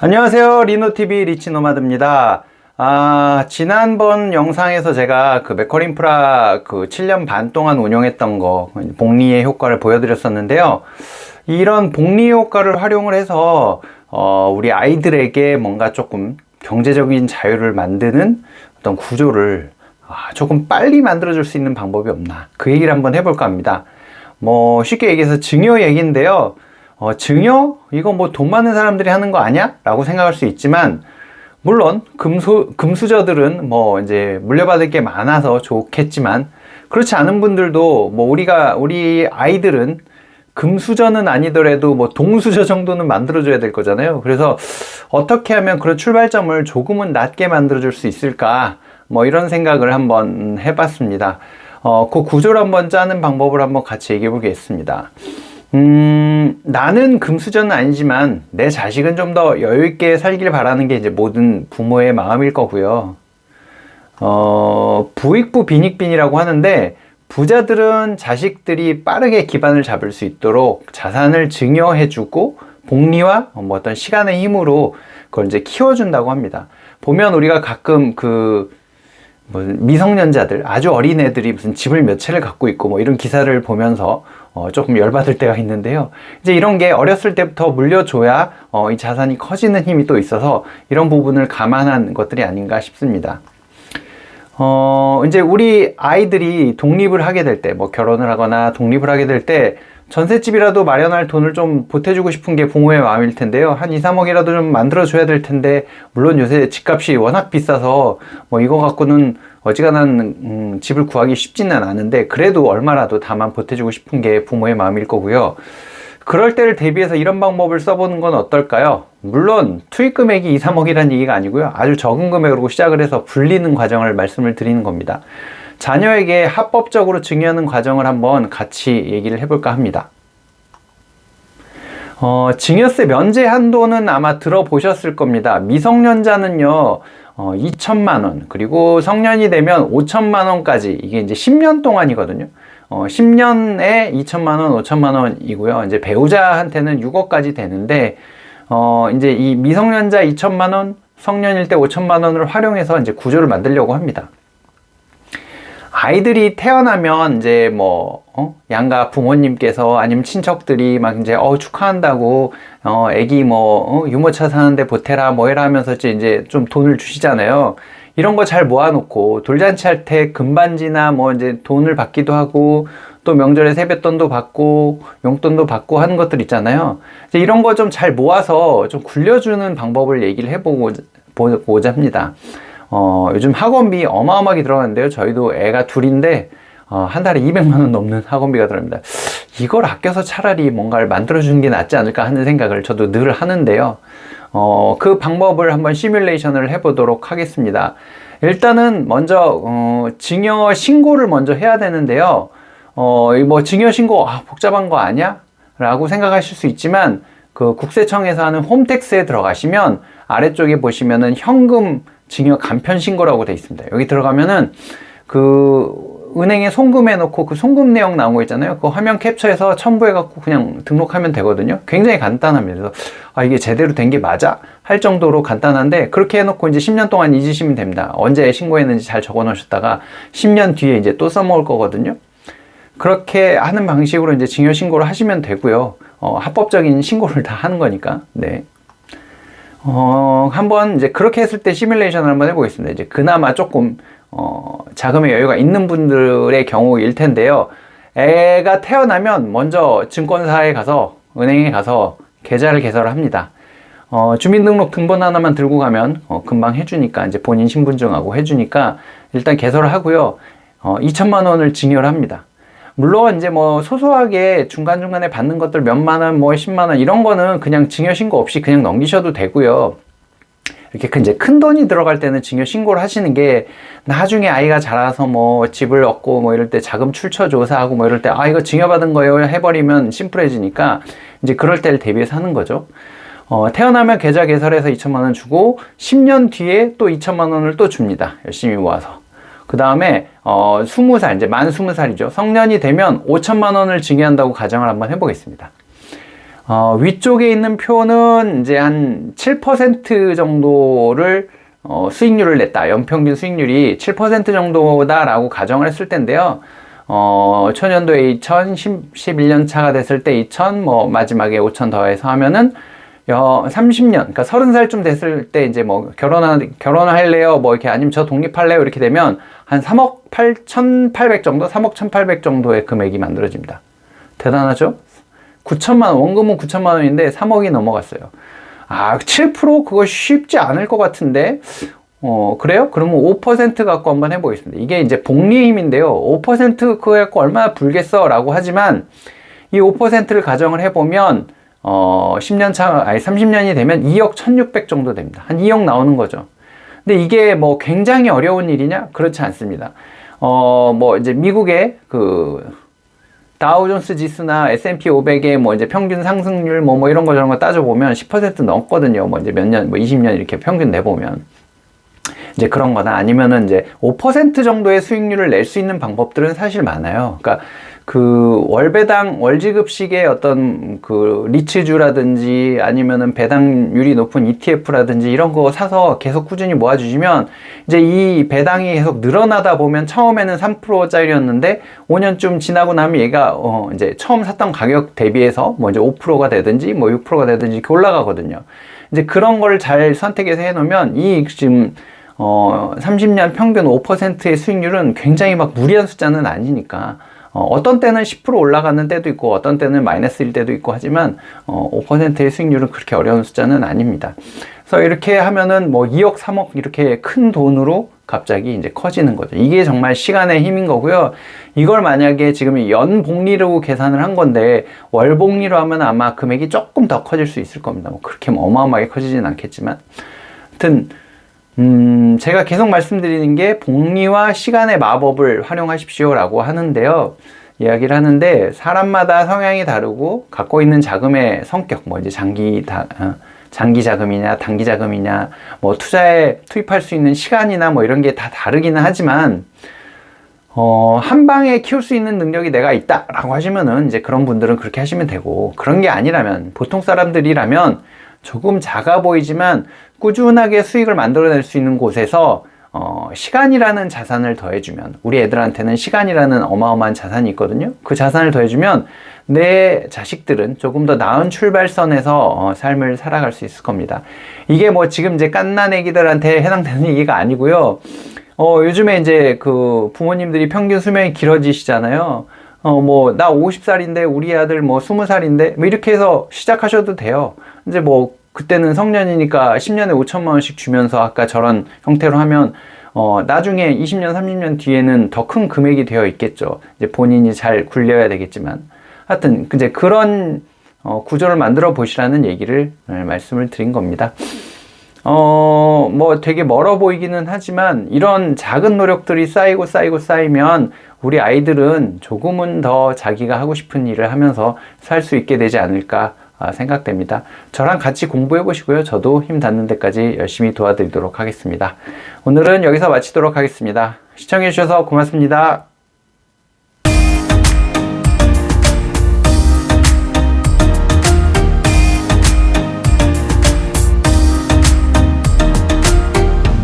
안녕하세요. 리노TV 리치노마드입니다. 지난번 영상에서 제가 그 메커인프라 7년 반 동안 운영했던 거, 복리의 효과를 보여드렸었는데요. 이런 복리 효과를 활용을 해서, 우리 아이들에게 뭔가 조금 경제적인 자유를 만드는 어떤 구조를 조금 빨리 만들어줄 수 있는 방법이 없나. 그 얘기를 한번 해볼까 합니다. 쉽게 얘기해서 증여 얘기인데요. 증여? 이거 돈 많은 사람들이 하는 거 아니야? 라고 생각할 수 있지만, 물론, 금수저들은 이제 물려받을 게 많아서 좋겠지만, 그렇지 않은 분들도 우리 아이들은 금수저는 아니더라도 동수저 정도는 만들어줘야 될 거잖아요. 그래서 어떻게 하면 그런 출발점을 조금은 낮게 만들어줄 수 있을까? 이런 생각을 한번 해봤습니다. 그 구조를 한번 짜는 방법을 한번 같이 얘기해 보겠습니다. 나는 금수저는 아니지만 내 자식은 좀 더 여유있게 살길 바라는 게 이제 모든 부모의 마음일 거고요. 부익부 빈익빈이라고 하는데, 부자들은 자식들이 빠르게 기반을 잡을 수 있도록 자산을 증여해주고 복리와 어떤 시간의 힘으로 그걸 이제 키워준다고 합니다. 보면 우리가 가끔 미성년자들, 아주 어린 애들이 무슨 집을 몇 채를 갖고 있고 이런 기사를 보면서 조금 열받을 때가 있는데요. 이제 이런 게 어렸을 때부터 물려줘야 이 자산이 커지는 힘이 또 있어서 이런 부분을 감안한 것들이 아닌가 싶습니다. 이제 우리 아이들이 독립을 하게 될 때, 결혼을 하거나 독립을 하게 될 때 전셋집이라도 마련할 돈을 좀 보태주고 싶은 게 부모의 마음일 텐데요. 한 2, 3억이라도 좀 만들어줘야 될 텐데, 물론 요새 집값이 워낙 비싸서 이거 갖고는 어지간한 집을 구하기 쉽지는 않은데, 그래도 얼마라도 다만 보태주고 싶은 게 부모의 마음일 거고요. 그럴 때를 대비해서 이런 방법을 써보는 건 어떨까요? 물론 투입 금액이 2, 3억이라는 얘기가 아니고요. 아주 적은 금액으로 시작을 해서 불리는 과정을 말씀을 드리는 겁니다. 자녀에게 합법적으로 증여하는 과정을 한번 같이 얘기를 해볼까 합니다. 증여세 면제 한도는 아마 들어보셨을 겁니다. 미성년자는요, 2천만 원, 그리고 성년이 되면 5천만 원까지, 이게 이제 10년 동안이거든요. 10년에 2천만 원, 5천만 원이고요. 이제 배우자한테는 6억까지 되는데, 이제 이 미성년자 2천만 원, 성년일 때 5천만 원을 활용해서 이제 구조를 만들려고 합니다. 아이들이 태어나면 이제 양가 부모님께서 아니면 친척들이 막 이제 축하한다고 애기 유모차 사는데 보태라 해라 하면서 이제 좀 돈을 주시잖아요. 이런 거 잘 모아놓고 돌잔치 할 때 금반지나 이제 돈을 받기도 하고, 또 명절에 세뱃돈도 받고 용돈도 받고 하는 것들 있잖아요. 이제 이런 거 좀 잘 모아서 좀 굴려주는 방법을 얘기를 해보고자 합니다. 요즘 학원비 어마어마하게 들어가는데요. 저희도 애가 둘인데 한 달에 200만 원 넘는 학원비가 들어갑니다. 이걸 아껴서 차라리 뭔가를 만들어주는 게 낫지 않을까 하는 생각을 저도 늘 하는데요. 그 방법을 한번 시뮬레이션을 해보도록 하겠습니다. 일단은 먼저 증여 신고를 먼저 해야 되는데요. 증여 신고 복잡한 거 아니야? 라고 생각하실 수 있지만, 그 국세청에서 하는 홈택스에 들어가시면 아래쪽에 보시면은 현금 증여 간편 신고라고 되어 있습니다. 여기 들어가면은 은행에 송금해 놓고 그 송금 내용 나온 거 있잖아요. 그 화면 캡처해서 첨부해 갖고 그냥 등록하면 되거든요. 굉장히 간단합니다. 그래서 이게 제대로 된 게 맞아? 할 정도로 간단한데, 그렇게 해놓고 이제 10년 동안 잊으시면 됩니다. 언제 신고했는지 잘 적어 놓으셨다가 10년 뒤에 이제 또 써먹을 거거든요. 그렇게 하는 방식으로 이제 증여 신고를 하시면 되고요. 합법적인 신고를 다 하는 거니까. 네. 한번 이제 그렇게 했을 때 시뮬레이션을 한번 해보겠습니다. 이제 그나마 조금 자금의 여유가 있는 분들의 경우일 텐데요. 애가 태어나면 먼저 증권사에 가서, 은행에 가서 계좌를 개설을 합니다. 주민등록 등본 하나만 들고 가면 금방 해주니까, 이제 본인 신분증하고 해주니까 일단 개설을 하고요. 2천만 원을 증여를 합니다. 물론 이제 소소하게 중간중간에 받는 것들 몇만 원, 10만 원 이런 거는 그냥 증여 신고 없이 그냥 넘기셔도 되고요. 이렇게 이제 큰 돈이 들어갈 때는 증여 신고를 하시는 게, 나중에 아이가 자라서 집을 얻고 이럴 때 자금 출처 조사하고 이럴 때 이거 증여받은 거예요 해버리면 심플해지니까, 이제 그럴 때를 대비해서 하는 거죠. 태어나면 계좌 개설해서 2천만 원 주고 10년 뒤에 또 2천만 원을 또 줍니다. 열심히 모아서. 그 다음에 20살, 이제 만 20살이죠. 성년이 되면 5천만 원을 증여한다고 가정을 한번 해보겠습니다. 위쪽에 있는 표는 이제 한 7% 정도를 수익률을 냈다. 연평균 수익률이 7% 정도다라고 가정을 했을 텐데요. 초년도에 2천, 11년 차가 됐을 때 2천, 뭐 마지막에 5천 더해서 하면은 30년, 그러니까 30살쯤 됐을 때 이제 뭐 결혼을 할래요? 뭐 이렇게 아니면 저 독립할래요? 이렇게 되면 한 3억 8,800 정도, 3억 1,800 정도의 금액이 만들어집니다. 대단하죠? 9천만 원, 원금은 9천만 원인데 3억이 넘어갔어요. 7% 그거 쉽지 않을 것 같은데, 그래요? 그러면 5% 갖고 한번 해보겠습니다. 이게 이제 복리의 힘인데요. 5% 그거 갖고 얼마나 불겠어? 라고 하지만, 이 5%를 가정을 해보면, 30년이 되면 2억 1,600 정도 됩니다. 한 2억 나오는 거죠. 근데 이게 뭐 굉장히 어려운 일이냐? 그렇지 않습니다. 뭐 이제 미국의 다우존스 지수나 S&P 500의 뭐 이제 평균 상승률 뭐 이런 거 저런 거 따져보면 10% 넘거든요. 뭐 이제 몇 년, 뭐 20년 이렇게 평균 내보면. 이제 그런 거나 아니면은 이제 5% 정도의 수익률을 낼 수 있는 방법들은 사실 많아요. 그러니까 월배당, 월지급식의 어떤 리츠주라든지 아니면은 배당률이 높은 ETF라든지 이런 거 사서 계속 꾸준히 모아주시면 이제 이 배당이 계속 늘어나다 보면 처음에는 3%짜리였는데 5년쯤 지나고 나면 얘가 이제 처음 샀던 가격 대비해서 뭐 이제 5%가 되든지 뭐 6%가 되든지 이렇게 올라가거든요. 이제 그런 걸 잘 선택해서 해놓으면 지금 30년 평균 5%의 수익률은 굉장히 막 무리한 숫자는 아니니까 어떤 때는 10% 올라가는 때도 있고 어떤 때는 마이너스일 때도 있고 하지만 5%의 수익률은 그렇게 어려운 숫자는 아닙니다. 그래서 이렇게 하면은 뭐 2억, 3억 이렇게 큰 돈으로 갑자기 이제 커지는 거죠. 이게 정말 시간의 힘인 거고요. 이걸 만약에 지금 연복리로 계산을 한 건데 월복리로 하면 아마 금액이 조금 더 커질 수 있을 겁니다. 뭐 그렇게 어마어마하게 커지진 않겠지만 하여튼 제가 계속 말씀드리는 게 복리와 시간의 마법을 활용하십시오 라고 하는데요. 이야기를 하는데 사람마다 성향이 다르고 갖고 있는 자금의 성격, 뭐 이제 장기 자금이냐 단기 자금이냐 뭐 투자에 투입할 수 있는 시간이나 뭐 이런 게 다 다르기는 하지만 한 방에 키울 수 있는 능력이 내가 있다 라고 하시면은 이제 그런 분들은 그렇게 하시면 되고, 그런 게 아니라면 보통 사람들이라면 조금 작아 보이지만 꾸준하게 수익을 만들어낼 수 있는 곳에서 시간이라는 자산을 더해주면, 우리 애들한테는 시간이라는 어마어마한 자산이 있거든요. 그 자산을 더해주면 내 자식들은 조금 더 나은 출발선에서 삶을 살아갈 수 있을 겁니다. 이게 뭐 지금 이제 갓난 애기들한테 해당되는 얘기가 아니고요. 요즘에 이제 부모님들이 평균 수명이 길어지시잖아요. 뭐 나 50살인데 우리 아들 뭐 20살인데 뭐 이렇게 해서 시작하셔도 돼요. 이제 뭐 그때는 성년이니까 10년에 5천만 원씩 주면서 아까 저런 형태로 하면 나중에 20년 30년 뒤에는 더 큰 금액이 되어 있겠죠. 이제 본인이 잘 굴려야 되겠지만 하여튼 이제 그런 구조를 만들어 보시라는 얘기를 말씀을 드린 겁니다. 뭐 되게 멀어 보이기는 하지만 이런 작은 노력들이 쌓이면 우리 아이들은 조금은 더 자기가 하고 싶은 일을 하면서 살 수 있게 되지 않을까 생각됩니다. 저랑 같이 공부해 보시고요. 저도 힘 닿는 데까지 열심히 도와드리도록 하겠습니다. 오늘은 여기서 마치도록 하겠습니다. 시청해 주셔서 고맙습니다.